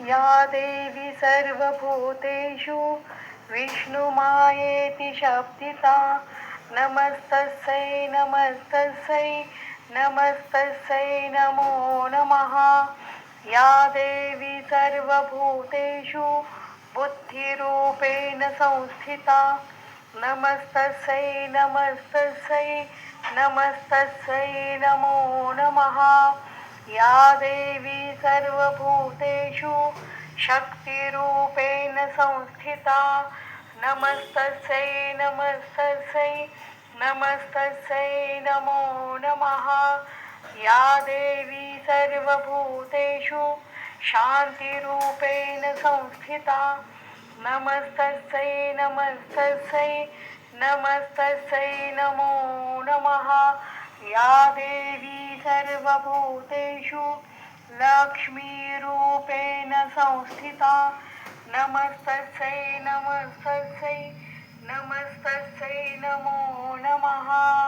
या देवी सर्वभूतेषु विष्णुमायेति शब्दिता नमस्तस्यै नमस्तस्यै नमस्तस्यै नमो नमः। या देवी सर्वभूतेषु बुद्धिरूपेण संस्थिता नमस्तस्यै नमस्तस्यै नमस्तस्यै नमो नमः। या देवी सर्वभूतेषु शक्तिरूपेण संस्थिता नमस्तस्यै नमस्तस्यै नमस्तस्यै नमो नमः। या देवी सर्वभूतेषु शान्तिरूपेण संस्थिता नमस्तस्यै नमस्तस्यै नमस्तस्यै नमो नमः। या देवी सर्वभूतेषु लक्ष्मीरूपेण संस्थिता नमस्तस्यै नमस्तस्यै नमस्तस्यै नमो नमः।